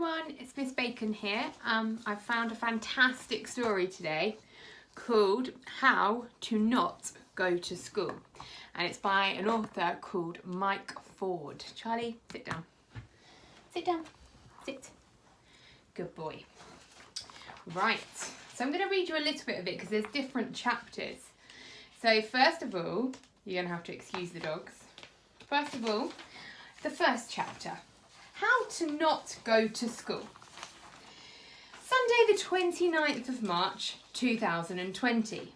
everyone, it's Miss Bacon here. I've found a fantastic story today called How to Not Go to School, and it's by an author called Mike Forde. Charlie, sit down. Sit down. Sit. Good boy. Right, so I'm going to read you a little bit of it because there's different chapters. So first of all, you're going to have to excuse the dogs. First of all, the first chapter. How to not go to school. Sunday the 29th of March 2020.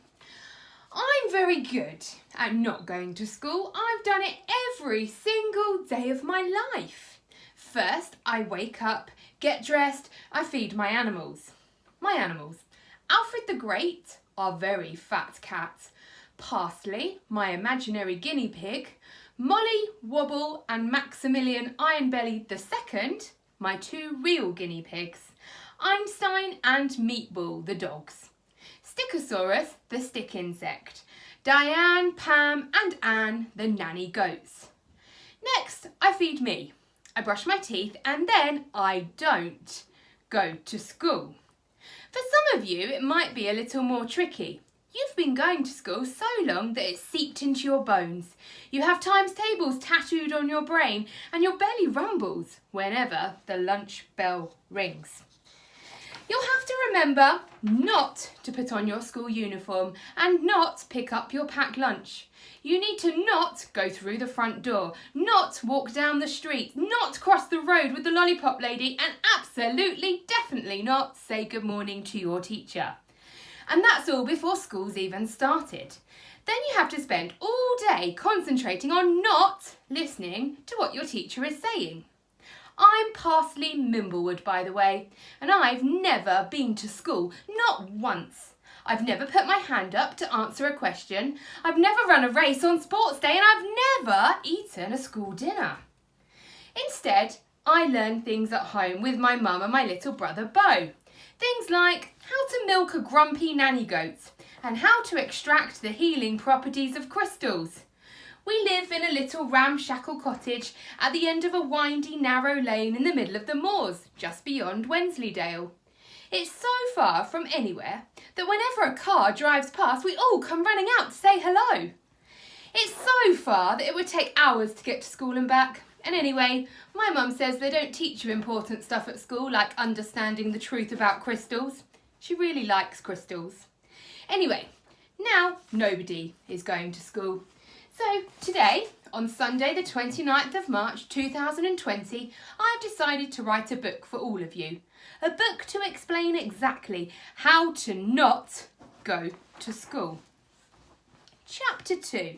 I'm very good at not going to school. I've done it every single day of my life. First, I wake up, get dressed, I feed my animals. My animals. Alfred the Great, our very fat cat. Parsley, my imaginary guinea pig. Molly, Wobble and Maximilian Ironbelly II, my two real guinea pigs. Einstein and Meatball, the dogs. Stickosaurus, the stick insect. Diane, Pam and Anne, the nanny goats. Next, I feed me. I brush my teeth and then I don't go to school. For some of you, it might be a little more tricky. You've been going to school so long that it's seeped into your bones. You have times tables tattooed on your brain and your belly rumbles whenever the lunch bell rings. You'll have to remember not to put on your school uniform and not pick up your packed lunch. You need to not go through the front door, not walk down the street, not cross the road with the lollipop lady, and absolutely, definitely not say good morning to your teacher. And that's all before school's even started. Then you have to spend all day concentrating on not listening to what your teacher is saying. I'm Parsley Mimblewood, by the way, and I've never been to school, not once. I've never put my hand up to answer a question. I've never run a race on sports day, and I've never eaten a school dinner. Instead, I learn things at home with my mum and my little brother Bo. Things like how to milk a grumpy nanny goat and how to extract the healing properties of crystals. We live in a little ramshackle cottage at the end of a windy, narrow lane in the middle of the moors, just beyond Wensleydale. It's so far from anywhere that whenever a car drives past, we all come running out to say hello. It's so far that it would take hours to get to school and back. And anyway, my mum says they don't teach you important stuff at school, like understanding the truth about crystals. She really likes crystals. Anyway, now nobody is going to school. So today, on Sunday the 29th of March 2020, I've decided to write a book for all of you. A book to explain exactly how to not go to school. Chapter 2.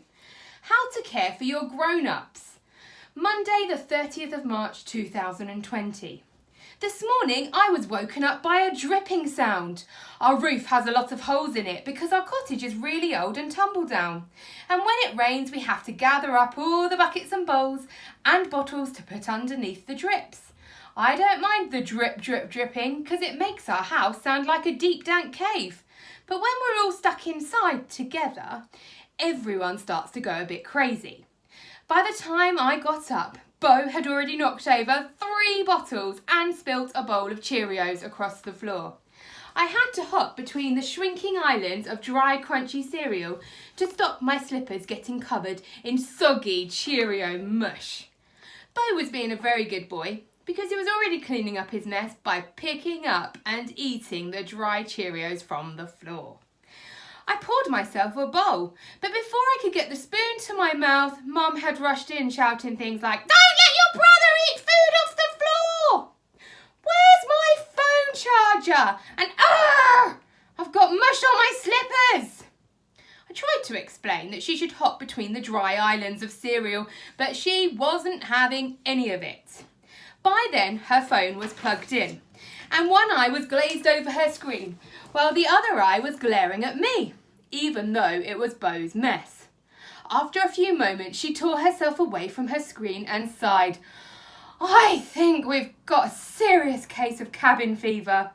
How to care for your grown-ups. Monday the 30th of March 2020. This morning I was woken up by a dripping sound. Our roof has a lot of holes in it because our cottage is really old and tumble down. And when it rains we have to gather up all the buckets and bowls and bottles to put underneath the drips. I don't mind the drip drip dripping because it makes our house sound like a deep dank cave. But when we're all stuck inside together, everyone starts to go a bit crazy. By the time I got up, Bo had already knocked over 3 bottles and spilt a bowl of Cheerios across the floor. I had to hop between the shrinking islands of dry, crunchy cereal to stop my slippers getting covered in soggy Cheerio mush. Bo was being a very good boy because he was already cleaning up his mess by picking up and eating the dry Cheerios from the floor. I poured myself a bowl, but before I could get the spoon to my mouth, Mum had rushed in shouting things like, "Don't let your brother eat food off the floor! Where's my phone charger? And I've got mush on my slippers!" I tried to explain that she should hop between the dry islands of cereal, but she wasn't having any of it. By then, her phone was plugged in, and one eye was glazed over her screen, while the other eye was glaring at me, even though it was Bo's mess. After a few moments, she tore herself away from her screen and sighed, "I think we've got a serious case of cabin fever."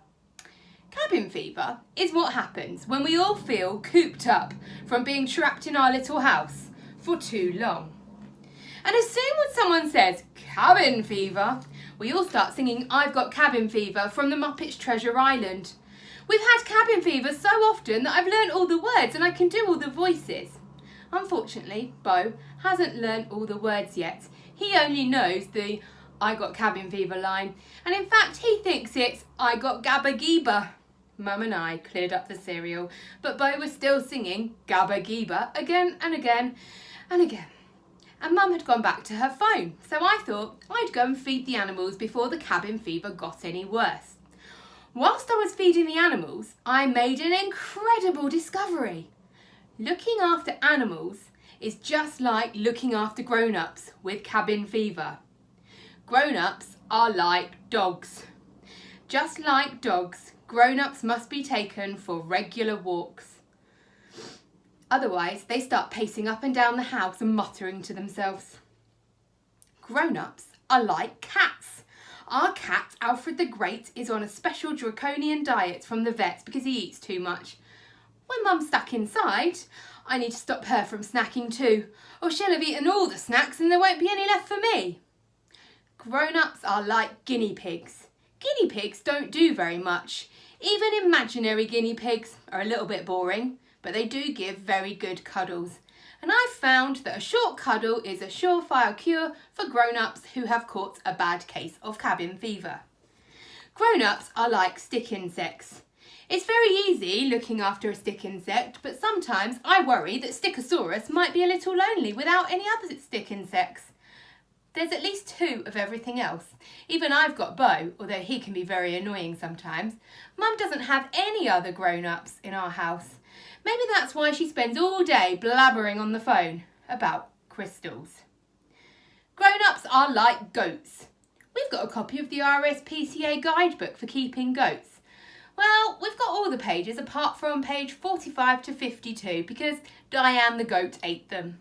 Cabin fever is what happens when we all feel cooped up from being trapped in our little house for too long. And as soon as someone says cabin fever, we all start singing I've Got Cabin Fever from the Muppets Treasure Island. We've had cabin fever so often that I've learnt all the words and I can do all the voices. Unfortunately, Bo hasn't learnt all the words yet. He only knows the I got cabin fever line, and in fact he thinks it's I got gabba geeba. Mum and I cleared up the cereal, but Bo was still singing gabba geeba again and again and again. And Mum had gone back to her phone, so I thought I'd go and feed the animals before the cabin fever got any worse. Whilst I was feeding the animals, I made an incredible discovery. Looking after animals is just like looking after grown-ups with cabin fever. Grown-ups are like dogs. Just like dogs, grown-ups must be taken for regular walks. Otherwise, they start pacing up and down the house and muttering to themselves. Grown-ups are like cats. Our cat, Alfred the Great, is on a special draconian diet from the vets because he eats too much. When Mum's stuck inside, I need to stop her from snacking too, or she'll have eaten all the snacks and there won't be any left for me. Grown-ups are like guinea pigs. Guinea pigs don't do very much. Even imaginary guinea pigs are a little bit boring, but they do give very good cuddles. And I've found that a short cuddle is a surefire cure for grown-ups who have caught a bad case of cabin fever. Grown-ups are like stick insects. It's very easy looking after a stick insect, but sometimes I worry that Stickosaurus might be a little lonely without any other stick insects. There's at least 2 of everything else. Even I've got Bo, although he can be very annoying sometimes. Mum doesn't have any other grown-ups in our house. Maybe that's why she spends all day blabbering on the phone about crystals. Grown-ups are like goats. We've got a copy of the RSPCA guidebook for keeping goats. Well, we've got all the pages apart from page 45 to 52 because Diane the goat ate them.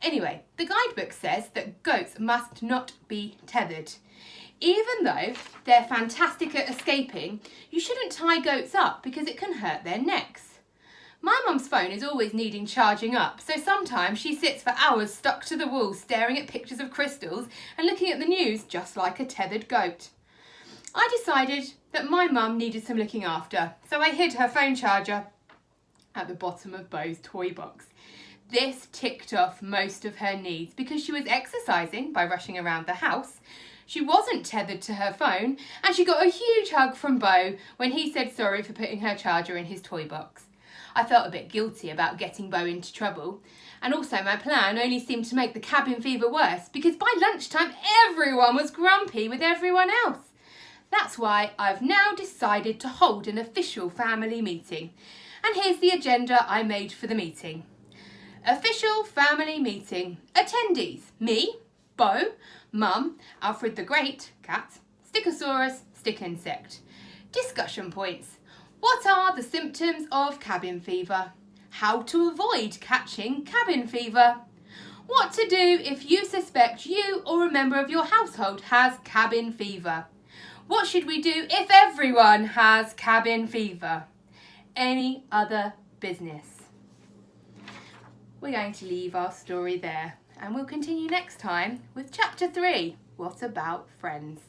Anyway, the guidebook says that goats must not be tethered. Even though they're fantastic at escaping, you shouldn't tie goats up because it can hurt their necks. My mum's phone is always needing charging up, so sometimes she sits for hours stuck to the wall staring at pictures of crystals and looking at the news just like a tethered goat. I decided that my mum needed some looking after, so I hid her phone charger at the bottom of Bo's toy box. This ticked off most of her needs because she was exercising by rushing around the house. She wasn't tethered to her phone, and she got a huge hug from Bo when he said sorry for putting her charger in his toy box. I felt a bit guilty about getting Bo into trouble, and also my plan only seemed to make the cabin fever worse because by lunchtime everyone was grumpy with everyone else. That's why I've now decided to hold an official family meeting, and here's the agenda I made for the meeting. Official family meeting. Attendees: me, Bo, Mum, Alfred the Great, cat, Stickosaurus, stick insect. Discussion points. What are the symptoms of cabin fever? How to avoid catching cabin fever? What to do if you suspect you or a member of your household has cabin fever? What should we do if everyone has cabin fever? Any other business? We're going to leave our story there and we'll continue next time with chapter 3. What about friends?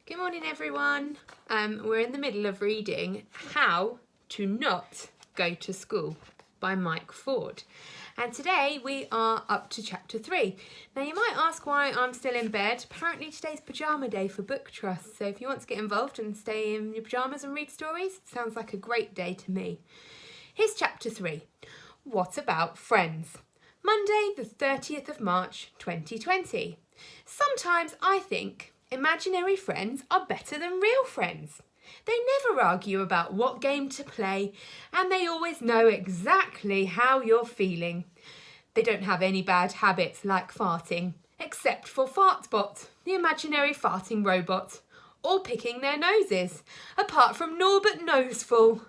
Good morning everyone. We're in the middle of reading How to Not Go to School by Mike Forde. And today we are up to chapter 3. Now you might ask why I'm still in bed. Apparently today's pyjama day for book trust. So if you want to get involved and stay in your pyjamas and read stories, it sounds like a great day to me. Here's chapter 3. What about friends? Monday the 30th of March 2020. Sometimes I think imaginary friends are better than real friends. They never argue about what game to play and they always know exactly how you're feeling. They don't have any bad habits like farting, except for Fartbot, the imaginary farting robot, or picking their noses, apart from Norbert Noseful.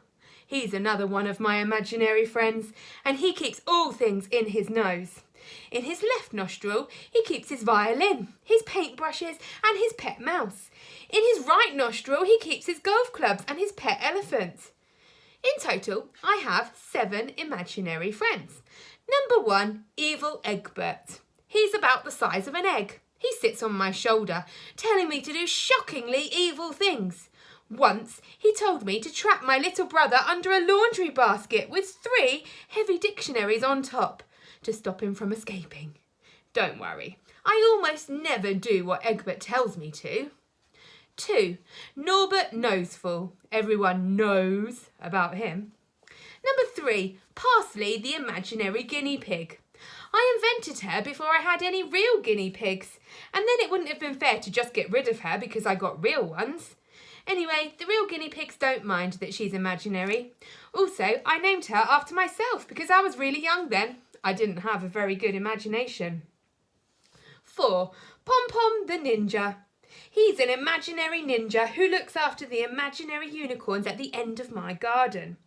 He's another one of my imaginary friends and he keeps all things in his nose. In his left nostril, he keeps his violin, his paintbrushes and his pet mouse. In his right nostril, he keeps his golf clubs and his pet elephant. In total, I have 7 imaginary friends. Number 1, Evil Egbert. He's about the size of an egg. He sits on my shoulder, telling me to do shockingly evil things. Once, he told me to trap my little brother under a laundry basket with 3 heavy dictionaries on top to stop him from escaping. Don't worry, I almost never do what Egbert tells me to. 2. Norbert Noseful. Everyone knows about him. Number 3. Parsley the imaginary guinea pig. I invented her before I had any real guinea pigs, and then it wouldn't have been fair to just get rid of her because I got real ones. Anyway, the real guinea pigs don't mind that she's imaginary. Also, I named her after myself because I was really young then. I didn't have a very good imagination. 4. Pom Pom the ninja. He's an imaginary ninja who looks after the imaginary unicorns at the end of my garden.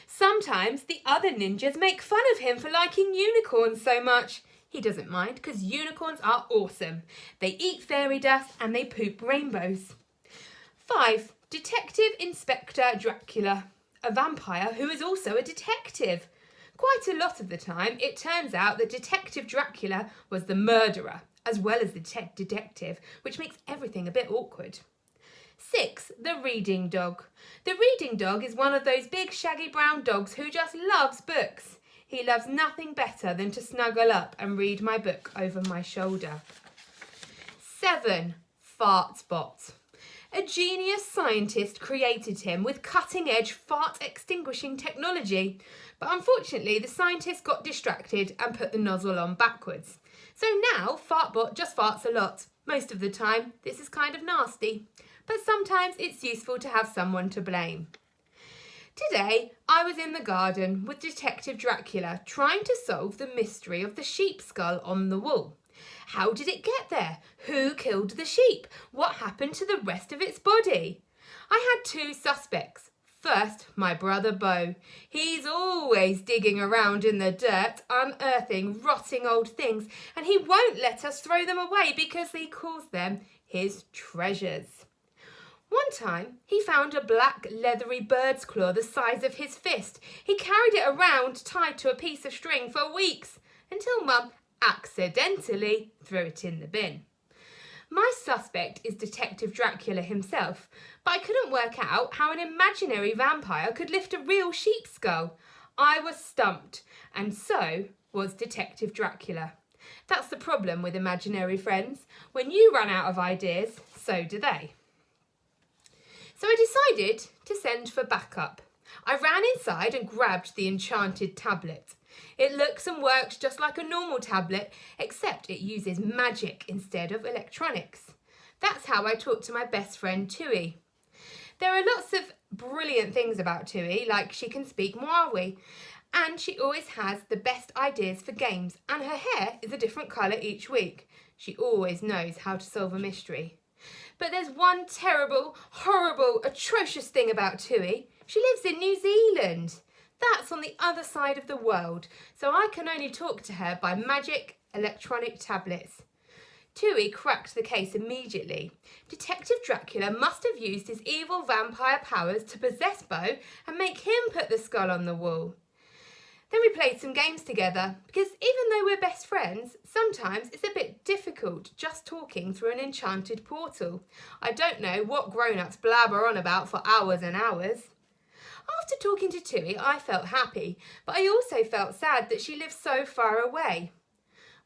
Sometimes the other ninjas make fun of him for liking unicorns so much. He doesn't mind because unicorns are awesome. They eat fairy dust and they poop rainbows. 5. Detective Inspector Dracula. A vampire who is also a detective. Quite a lot of the time, it turns out that Detective Dracula was the murderer, as well as the detective, which makes everything a bit awkward. 6. The reading dog. The reading dog is one of those big shaggy brown dogs who just loves books. He loves nothing better than to snuggle up and read my book over my shoulder. 7. Fartbot. A genius scientist created him with cutting-edge fart extinguishing technology, but unfortunately the scientist got distracted and put the nozzle on backwards. So now Fartbot just farts a lot. Most of the time this is kind of nasty, but sometimes it's useful to have someone to blame. Today I was in the garden with Detective Dracula trying to solve the mystery of the sheep skull on the wall. How did it get there? Who killed the sheep? What happened to the rest of its body? I had 2 suspects. First, my brother Beau. He's always digging around in the dirt, unearthing rotting old things, and he won't let us throw them away because he calls them his treasures. One time, he found a black leathery bird's claw the size of his fist. He carried it around tied to a piece of string for weeks until Mum accidentally threw it in the bin. My suspect is Detective Dracula himself, but I couldn't work out how an imaginary vampire could lift a real sheep skull. I was stumped, and so was Detective Dracula. That's the problem with imaginary friends. When you run out of ideas, so do they. So I decided to send for backup. I ran inside and grabbed the enchanted tablet. It looks and works just like a normal tablet, except it uses magic instead of electronics. That's how I talked to my best friend Tui. There are lots of brilliant things about Tui, like she can speak Maori, and she always has the best ideas for games, and her hair is a different colour each week. She always knows how to solve a mystery. But there's one terrible, horrible, atrocious thing about Tui. She lives in New Zealand. That's on the other side of the world, so I can only talk to her by magic electronic tablets. Tui cracked the case immediately. Detective Dracula must have used his evil vampire powers to possess Beau and make him put the skull on the wall. Then we played some games together, because even though we're best friends, sometimes it's a bit difficult just talking through an enchanted portal. I don't know what grown-ups blabber on about for hours and hours. After talking to Tui, I felt happy, but I also felt sad that she lives so far away.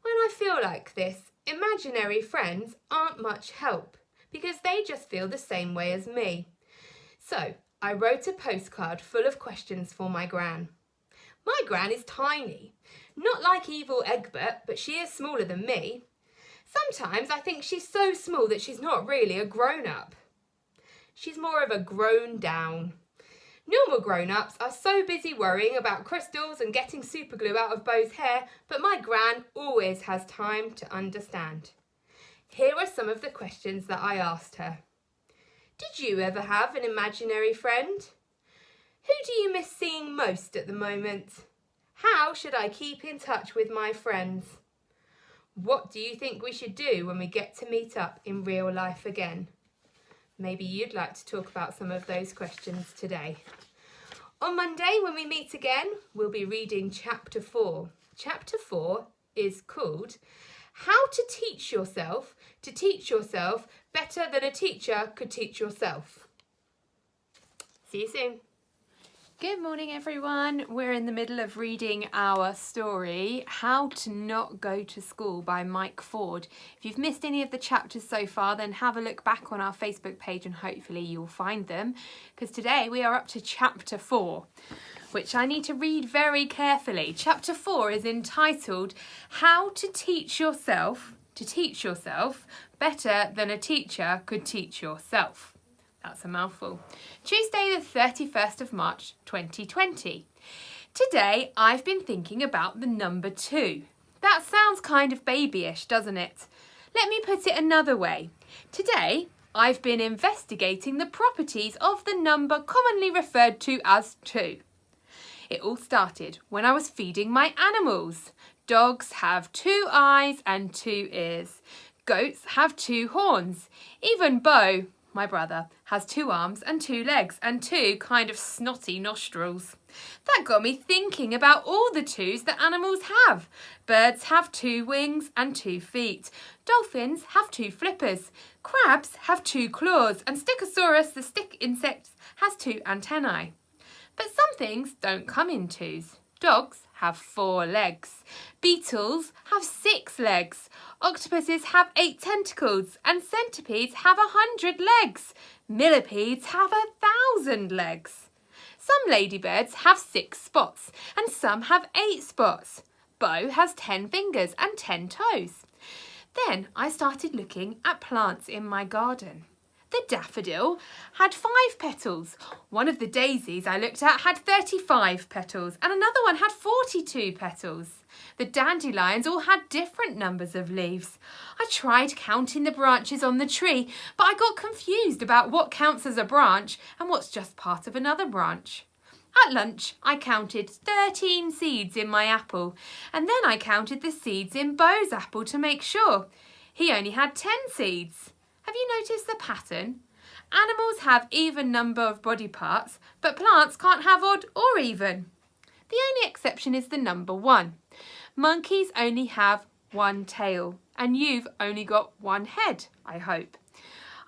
When I feel like this, imaginary friends aren't much help, because they just feel the same way as me. So I wrote a postcard full of questions for my Gran. My Gran is tiny, not like evil Egbert, but she is smaller than me. Sometimes I think she's so small that she's not really a grown-up. She's more of a grown-down. Normal grown-ups are so busy worrying about crystals and getting superglue out of Beau's hair, but my Gran always has time to understand. Here are some of the questions that I asked her. Did you ever have an imaginary friend? Who do you miss seeing most at the moment? How should I keep in touch with my friends? What do you think we should do when we get to meet up in real life again? Maybe you'd like to talk about some of those questions today. On Monday, when we meet again, we'll be reading Chapter 4. Chapter 4 is called How to teach yourself better than a teacher could teach yourself. See you soon. Good morning, everyone. We're in the middle of reading our story, How to Not Go to School by Mike Forde. If you've missed any of the chapters so far, then have a look back on our Facebook page and hopefully you'll find them, because today we are up to chapter 4, which I need to read very carefully. Chapter 4 is entitled, How to Teach Yourself Better Than a Teacher Could Teach Yourself. That's a mouthful. Tuesday the 31st of March 2020. Today I've been thinking about the number 2. That sounds kind of babyish, doesn't it? Let me put it another way. Today I've been investigating the properties of the number commonly referred to as 2. It all started when I was feeding my animals. Dogs have 2 eyes and 2 ears. Goats have 2 horns. Even Bo, my brother, has 2 arms and 2 legs and 2 kind of snotty nostrils. That got me thinking about all the 2s that animals have. Birds have 2 wings and 2 feet. Dolphins have 2 flippers. Crabs have 2 claws, and Stichosaurus, the stick insect, has 2 antennae. But some things don't come in 2s. Dogs have 4 legs. Beetles have 6 legs. Octopuses have 8 tentacles, and centipedes have 100 legs. Millipedes have 1,000 legs. Some ladybirds have 6 spots, and some have 8 spots. Bo has 10 fingers and 10 toes. Then I started looking at plants in my garden. The daffodil had 5 petals. One of the daisies I looked at had 35 petals, and another one had 42 petals. The dandelions all had different numbers of leaves. I tried counting the branches on the tree, but I got confused about what counts as a branch and what's just part of another branch. At lunch, I counted 13 seeds in my apple, and then I counted the seeds in Bo's apple to make sure. He only had 10 seeds. Have you noticed the pattern? Animals have even number of body parts, but plants can't have odd or even. The only exception is the number 1. Monkeys only have 1 tail, and you've only got 1 head, I hope.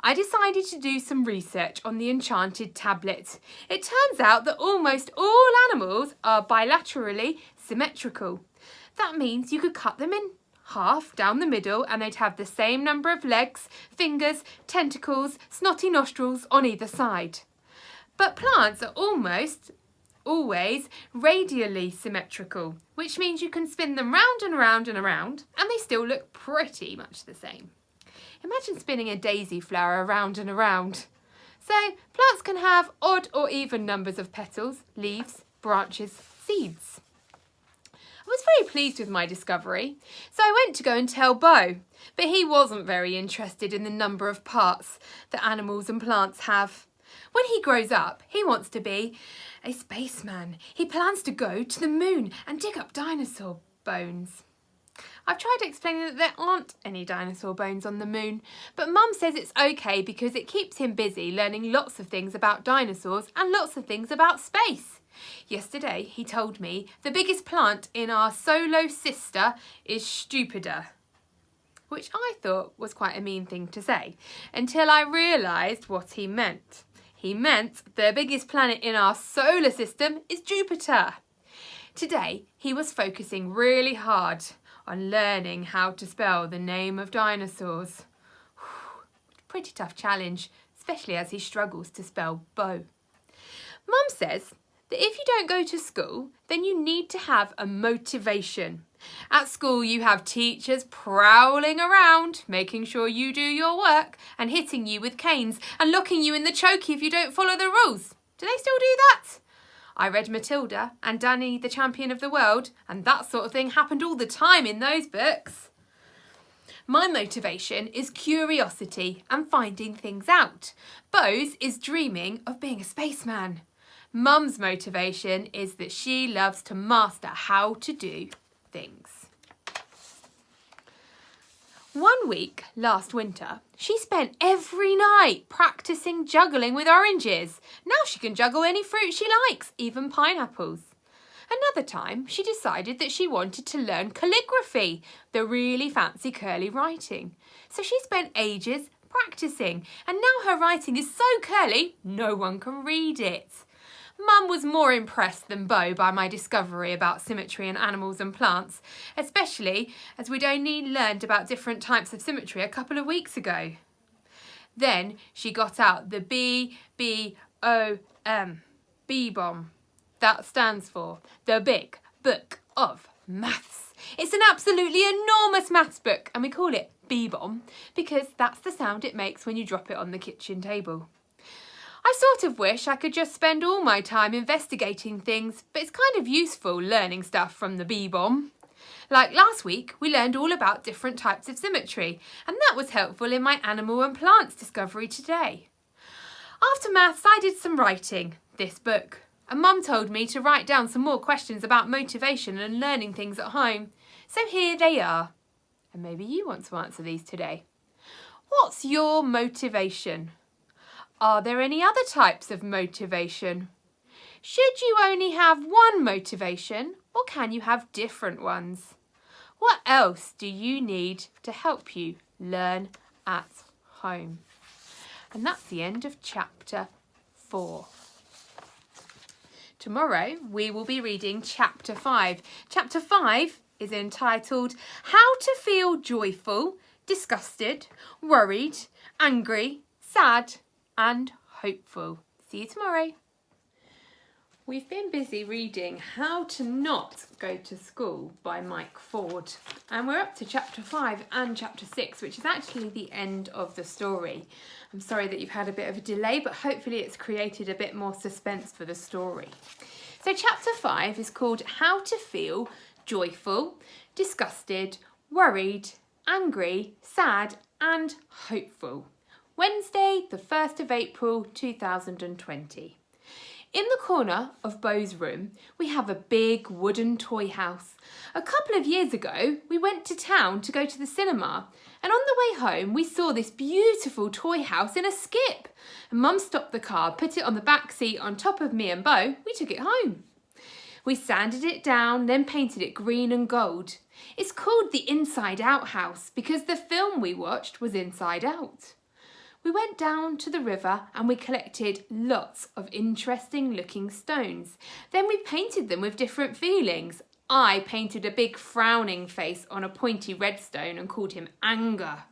I decided to do some research on the enchanted tablet. It turns out that almost all animals are bilaterally symmetrical. That means you could cut them in half down the middle and they'd have the same number of legs, fingers, tentacles, snotty nostrils on either side. But plants are almost always radially symmetrical, which means you can spin them round and around and around and they still look pretty much the same. Imagine spinning a daisy flower around and around. So plants can have odd or even numbers of petals, leaves, branches, seeds. I was very pleased with my discovery, so I went to go and tell Bo, but he wasn't very interested in the number of parts that animals and plants have. When he grows up, he wants to be a spaceman. He plans to go to the moon and dig up dinosaur bones. I've tried explaining that there aren't any dinosaur bones on the moon, but Mum says it's okay because it keeps him busy learning lots of things about dinosaurs and lots of things about space. Yesterday he told me the biggest plant in our solar system is Jupiter, which I thought was quite a mean thing to say until I realised what he meant. He meant the biggest planet in our solar system is Jupiter. Today he was focusing really hard on learning how to spell the name of dinosaurs. Pretty tough challenge, especially as he struggles to spell Bo. Mum says that if you don't go to school, then you need to have a motivation. At school, you have teachers prowling around, making sure you do your work and hitting you with canes and locking you in the chokey if you don't follow the rules. Do they still do that? I read Matilda and Danny the Champion of the World, and that sort of thing happened all the time in those books. My motivation is curiosity and finding things out. Bo's is dreaming of being a spaceman. Mum's motivation is that she loves to master how to do things. One week last winter, she spent every night practicing juggling with oranges. Now she can juggle any fruit she likes, even pineapples. Another time, she decided that she wanted to learn calligraphy, the really fancy curly writing. So she spent ages practicing, and now her writing is so curly, no one can read it. Mum was more impressed than Bo by my discovery about symmetry in animals and plants, especially as we'd only learned about different types of symmetry a couple of weeks ago. Then she got out the B-B-O-M, B-bomb. That stands for the Big Book of Maths. It's an absolutely enormous maths book, and we call it B-bomb because that's the sound it makes when you drop it on the kitchen table. I sort of wish I could just spend all my time investigating things, but it's kind of useful learning stuff from the B-bomb. Like last week, we learned all about different types of symmetry, and that was helpful in my animal and plants discovery today. After maths, I did some writing, this book, and Mum told me to write down some more questions about motivation and learning things at home. So here they are. And maybe you want to answer these today. What's your motivation? Are there any other types of motivation? Should you only have one motivation, or can you have different ones? What else do you need to help you learn at home? And that's the end of chapter 4. Tomorrow we will be reading chapter 5. Chapter 5 is entitled How to Feel Joyful, Disgusted, Worried, Angry, Sad and Hopeful. See you tomorrow. We've been busy reading How to Not Go to School by Mike Forde, and we're up to chapter 5 and chapter 6, which is actually the end of the story. I'm sorry that you've had a bit of a delay, but hopefully it's created a bit more suspense for the story. So chapter 5 is called How to Feel Joyful, Disgusted, Worried, Angry, Sad and Hopeful. Wednesday, the 1st of April 2020. In the corner of Bo's room, we have a big wooden toy house. A couple of years ago, we went to town to go to the cinema, and on the way home, we saw this beautiful toy house in a skip. And Mum stopped the car, put it on the back seat on top of me and Bo. We took it home. We sanded it down, then painted it green and gold. It's called the Inside Out house because the film we watched was Inside Out. We went down to the river and we collected lots of interesting looking stones. Then we painted them with different feelings. I painted a big frowning face on a pointy red stone and called him Anger.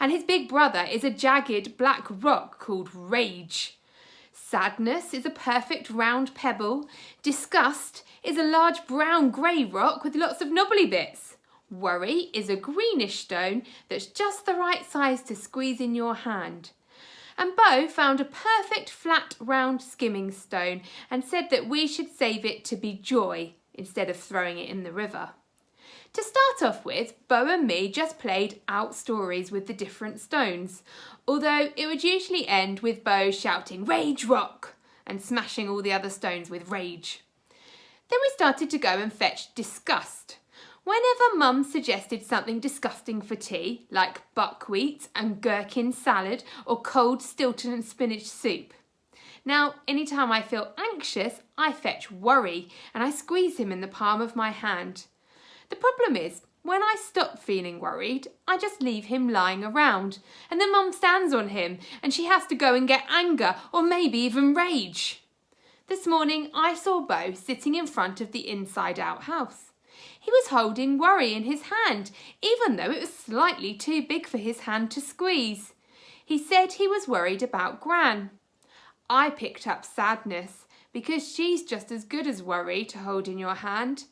And his big brother is a jagged black rock called Rage. Sadness is a perfect round pebble. Disgust is a large brown grey rock with lots of knobbly bits. Worry is a greenish stone that's just the right size to squeeze in your hand. And Bo found a perfect flat round skimming stone and said that we should save it to be joy instead of throwing it in the river. To start off with, Bo and me just played out stories with the different stones, although it would usually end with Bo shouting "Rage Rock" and smashing all the other stones with rage. Then we started to go and fetch disgust. Whenever Mum suggested something disgusting for tea, like buckwheat and gherkin salad or cold Stilton and spinach soup. Now, anytime I feel anxious, I fetch Worry and I squeeze him in the palm of my hand. The problem is, when I stop feeling worried, I just leave him lying around and then Mum stands on him and she has to go and get Anger or maybe even Rage. This morning, I saw Bo sitting in front of the Inside Out house. He was holding Worry in his hand, even though it was slightly too big for his hand to squeeze. He said he was worried about Gran. I picked up Sadness, because she's just as good as Worry to hold in your hand.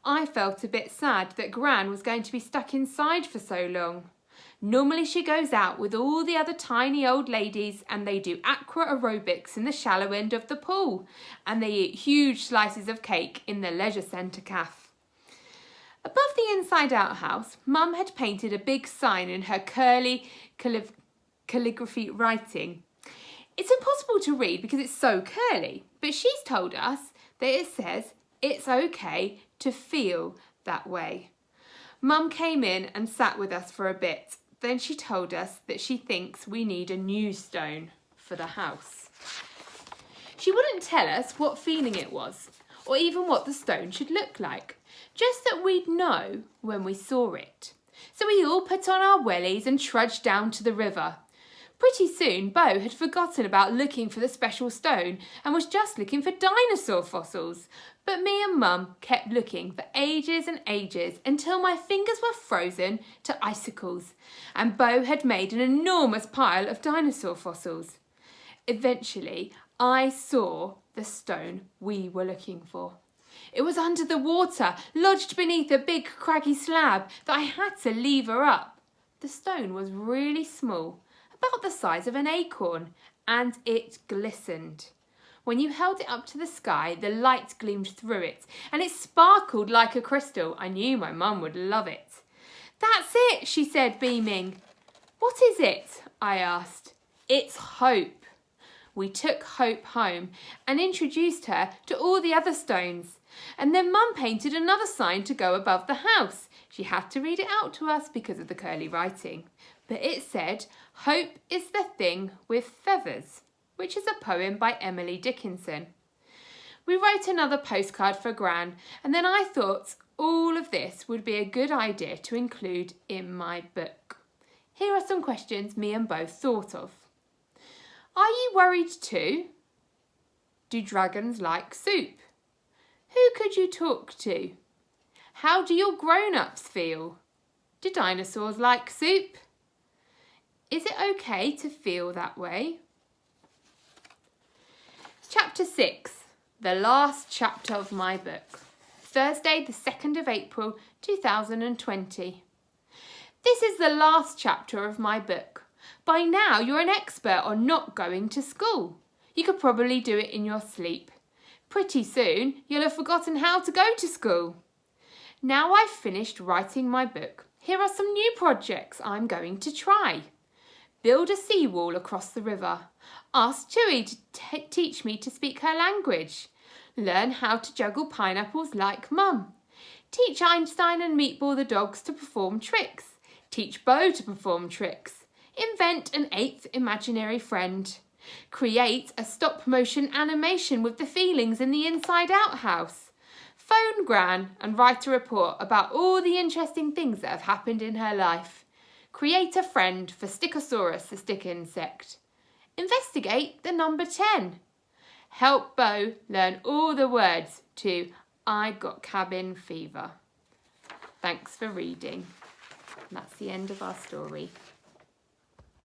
I felt a bit sad that Gran was going to be stuck inside for so long. Normally she goes out with all the other tiny old ladies and they do aqua aerobics in the shallow end of the pool, and they eat huge slices of cake in the leisure centre cafe. Above the Inside Out house, Mum had painted a big sign in her curly calligraphy writing. It's impossible to read because it's so curly, but she's told us that it says it's okay to feel that way. Mum came in and sat with us for a bit. Then she told us that she thinks we need a new stone for the house. She wouldn't tell us what feeling it was. or even what the stone should look like, just that we'd know when we saw it. So we all put on our wellies and trudged down to the river. Pretty soon, Bo had forgotten about looking for the special stone and was just looking for dinosaur fossils. But me and Mum kept looking for ages and ages until my fingers were frozen to icicles and Bo had made an enormous pile of dinosaur fossils. Eventually, I saw the stone we were looking for. It was under the water, lodged beneath a big craggy slab that I had to lever up. The stone was really small, about the size of an acorn, and it glistened. When you held it up to the sky, the light gleamed through it, and it sparkled like a crystal. I knew my mum would love it. "That's it," she said, beaming. "What is it?" I asked. "It's Hope." We took Hope home and introduced her to all the other stones. And then Mum painted another sign to go above the house. She had to read it out to us because of the curly writing. But it said, "Hope is the thing with feathers," which is a poem by Emily Dickinson. We wrote another postcard for Gran, and then I thought all of this would be a good idea to include in my book. Here are some questions me and Bo thought of. Are you worried too? Do dragons like soup? Who could you talk to? How do your grown-ups feel? Do dinosaurs like soup? Is it okay to feel that way? Chapter 6, the last chapter of my book. Thursday, the 2nd of April, 2020. This is the last chapter of my book. By now, you're an expert on not going to school. You could probably do it in your sleep. Pretty soon, you'll have forgotten how to go to school. Now I've finished writing my book, here are some new projects I'm going to try. Build a seawall across the river. Ask Chewie to teach me to speak her language. Learn how to juggle pineapples like Mum. Teach Einstein and Meatball the dogs to perform tricks. Teach Bo to perform tricks. Invent an 8th imaginary friend. Create a stop-motion animation with the feelings in the Inside Out house. Phone Gran and write a report about all the interesting things that have happened in her life. Create a friend for Stickosaurus, the stick insect. Investigate the number 10. Help Bo learn all the words to I Got Cabin Fever. Thanks for reading. That's the end of our story.